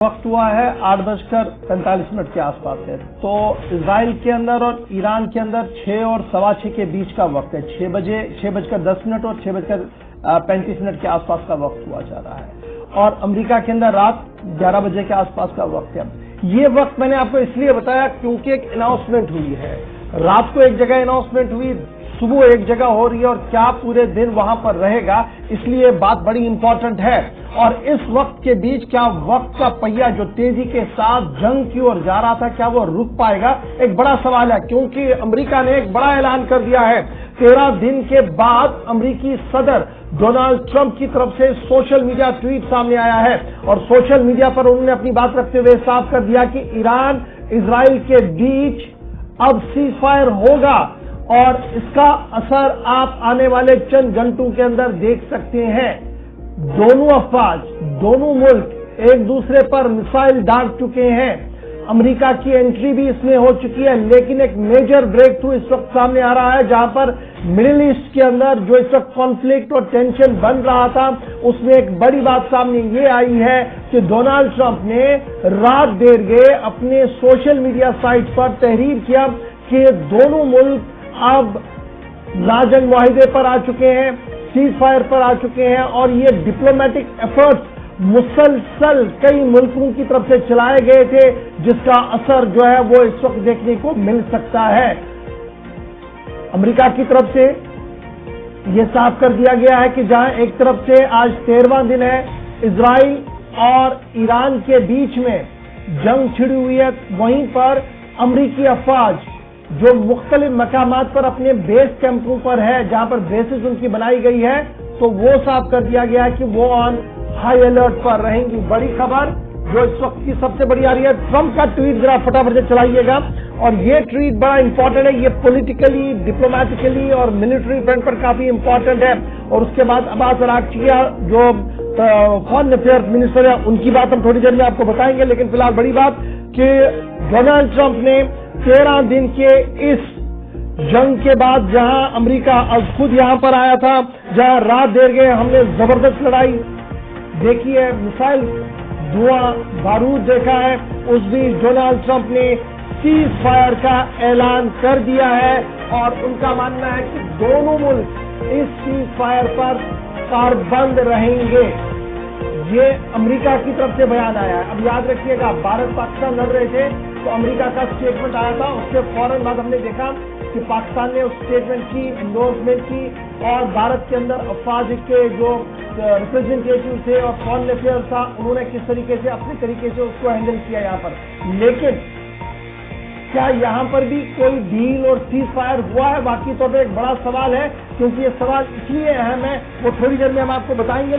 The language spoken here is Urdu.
وقت ہوا ہے 8:45 کے آس پاس ہے، تو اسرائیل کے اندر اور ایران کے اندر 6 اور 6:15 کے بیچ کا وقت ہے۔ 6:10 اور 6:35 کے آس پاس کا وقت ہوا جا رہا ہے، اور امریکہ کے اندر رات 11 بجے کے آس پاس کا وقت ہے۔ یہ وقت میں نے آپ کو اس لیے بتایا کیونکہ ایک اناؤنسمنٹ ہوئی ہے، رات کو ایک جگہ اناؤنسمنٹ ہوئی، صبح ایک جگہ ہو رہی ہے، اور کیا پورے دن وہاں پر رہے گا، اس لیے بات بڑی امپورٹنٹ ہے۔ اور اس وقت کے بیچ کیا وقت کا پہیہ جو تیزی کے ساتھ جنگ کی اور جا رہا تھا، کیا وہ رک پائے گا؟ ایک بڑا سوال ہے، کیونکہ امریکہ نے ایک بڑا اعلان کر دیا ہے۔ 13 دن کے بعد امریکی صدر ڈونلڈ ٹرمپ کی طرف سے سوشل میڈیا ٹویٹ سامنے آیا ہے، اور سوشل میڈیا پر انہوں نے اپنی بات رکھتے ہوئے صاف کر دیا کہ ایران اسرائیل کے بیچ اب سیز فائر ہوگا، اور اس کا اثر آپ آنے والے چند گھنٹوں کے اندر دیکھ سکتے ہیں۔ دونوں افواج، دونوں ملک ایک دوسرے پر میسائل ڈال چکے ہیں۔ امریکہ کی انٹری بھی اس میں ہو چکی ہے، لیکن ایک میجر بریک تھرو اس وقت سامنے آ رہا ہے، جہاں پر مڈل ایسٹ کے اندر جو اس وقت کانفلکٹ اور ٹینشن بن رہا تھا، اس میں ایک بڑی بات سامنے یہ آئی ہے کہ ڈونلڈ ٹرمپ نے رات دیر گئے اپنے سوشل میڈیا سائٹ پر تحریر کیا کہ دونوں ملک اب لاجنگ معاہدے پر آ چکے ہیں، سیز فائر پر آ چکے ہیں، اور یہ ڈپلومیٹک ایفرٹس مسلسل کئی ملکوں کی طرف سے چلائے گئے تھے، جس کا اثر جو ہے وہ اس وقت دیکھنے کو مل سکتا ہے۔ امریکہ کی طرف سے یہ صاف کر دیا گیا ہے کہ جہاں ایک طرف سے آج 13واں دن ہے، اسرائیل اور ایران کے بیچ میں جنگ چھڑی ہوئی ہے، وہیں پر امریکی افواج جو مختلف مقامات پر اپنے بیس کیمپوں پر ہے، جہاں پر بیسز ان کی بنائی گئی ہے، تو وہ صاف کر دیا گیا ہے کہ وہ آن ہائی الرٹ پر رہیں گی۔ بڑی خبر جو اس وقت کی سب سے بڑی آ رہی ہے، ٹرمپ کا ٹویٹ ذرا فٹافٹ سے چلائیے گا، اور یہ ٹویٹ بڑا امپورٹنٹ ہے، یہ پولیٹیکلی، ڈپلومیٹیکلی اور ملٹری فرنٹ پر کافی امپورٹنٹ ہے۔ اور اس کے بعد عباس اراغچی جو فارن افیئر منسٹر ہے، ان کی بات ہم تھوڑی دیر میں آپ کو بتائیں گے، لیکن فی الحال بڑی بات کہ ڈونلڈ ٹرمپ نے 13 دن کے اس جنگ کے بعد، جہاں امریکہ اب خود یہاں پر آیا تھا، جہاں رات دیر گئے ہم نے زبردست لڑائی دیکھی ہے، میسائل، دھواں، بارود دیکھا ہے، اس بیچ ڈونلڈ ٹرمپ نے سیز فائر کا اعلان کر دیا ہے، اور ان کا ماننا ہے کہ دونوں ملک اس سیز فائر پر کاربند رہیں گے۔ یہ امریکہ کی طرف سے بیان آیا ہے۔ اب یاد رکھیے گا، بھارت پاکستان لڑ رہے تھے تو امریکہ کا اسٹیٹمنٹ آیا تھا، اس کے فوراً بعد ہم نے دیکھا کہ پاکستان نے اس اسٹیٹمنٹ کی انڈورسمنٹ کی، اور بھارت کے اندر افواج کے جو ریپرزینٹیٹیو تھے اور فارن افیئر تھا، انہوں نے کس طریقے سے اپنے طریقے سے اس کو ہینڈل کیا یہاں پر۔ لیکن کیا یہاں پر بھی کوئی ڈیل اور سیز فائر ہوا ہے؟ واقعی طور پہ ایک بڑا سوال ہے، کیونکہ یہ سوال اس لیے اہم ہے، وہ تھوڑی دیر میں ہم آپ کو بتائیں گے۔